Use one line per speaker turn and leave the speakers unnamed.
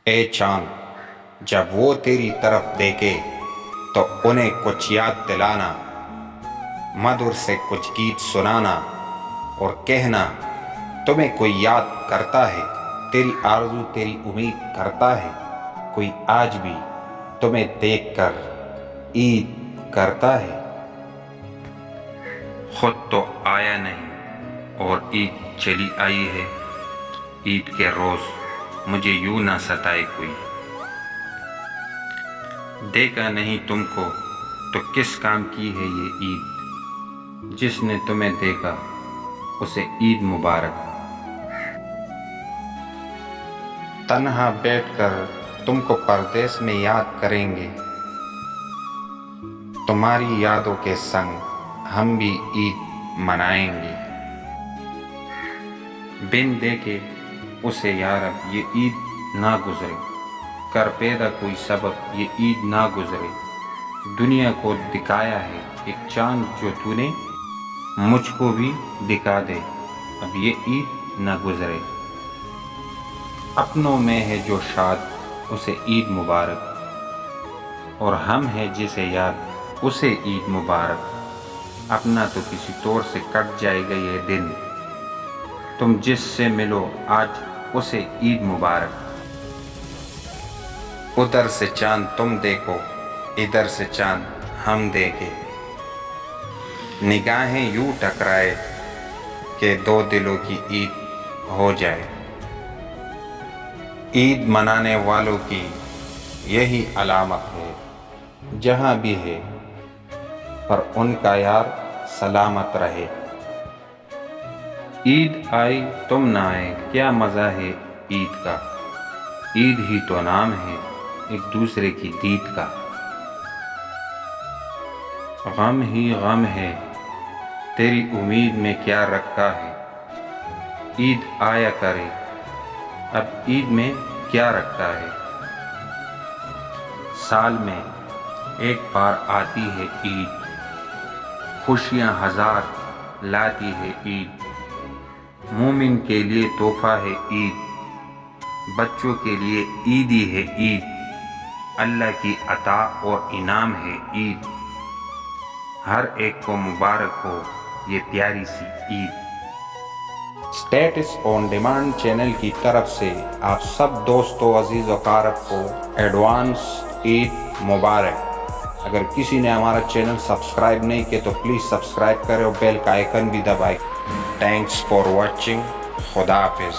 اے چاند، جب وہ تیری طرف دیکھے تو انہیں کچھ یاد دلانا، مدھر سے کچھ گیت سنانا اور کہنا تمہیں کوئی یاد کرتا ہے، تیری آرزو تیری امید کرتا ہے، کوئی آج بھی تمہیں دیکھ کر عید کرتا ہے۔ خود تو آیا نہیں اور عید چلی آئی ہے، عید کے روز مجھے یوں نہ ستائے کوئی۔ دیکھا نہیں تم کو تو کس کام کی ہے یہ عید، جس نے تمہیں دیکھا اسے عید مبارک۔ تنہا بیٹھ کر تم کو پردیس میں یاد کریں گے، تمہاری یادوں کے سنگ ہم بھی عید منائیں گے۔ بن دیکھے اسے یارب یہ عید نہ گزرے، کر پیدا کوئی سبب یہ عید نہ گزرے۔ دنیا کو دکھایا ہے ایک چاند جو تو نے، مجھ کو بھی دکھا دے اب یہ عید نہ گزرے۔ اپنوں میں ہے جو شاد اسے عید مبارک، اور ہم ہیں جسے یاد اسے عید مبارک۔ اپنا تو کسی طور سے کٹ جائے گا یہ دن، تم جس سے ملو آج اسے عید مبارک۔ ادھر سے چاند تم دیکھو ادھر سے چاند ہم دیکھے، نگاہیں یوں ٹکرائے کہ دو دلوں کی عید ہو جائے۔ عید منانے والوں کی یہی علامت ہے، جہاں بھی ہے پر ان کا یار سلامت رہے۔ عید آئی تم نہ آئے کیا مزہ ہے عید کا، عید ہی تو نام ہے ایک دوسرے کی دید کا۔ غم ہی غم ہے تیری امید میں کیا رکھا ہے، عید آیا کرے اب عید میں کیا رکھا ہے۔ سال میں ایک بار آتی ہے عید، خوشیاں ہزار لاتی ہے عید۔ مومن کے لیے تحفہ ہے عید، بچوں کے لیے عیدی ہے عید۔ اللہ کی عطا اور انعام ہے عید، ہر ایک کو مبارک ہو یہ پیاری سی عید۔ اسٹیٹس آن ڈیمانڈ چینل کی طرف سے آپ سب دوستوں عزیز و اقارب کو ایڈوانس عید مبارک۔ اگر کسی نے ہمارا چینل سبسکرائب نہیں کیا تو پلیز سبسکرائب کریں اور بیل کا آئیکن بھی دبائیں۔ تھینکس فار واچنگ، خدا حافظ۔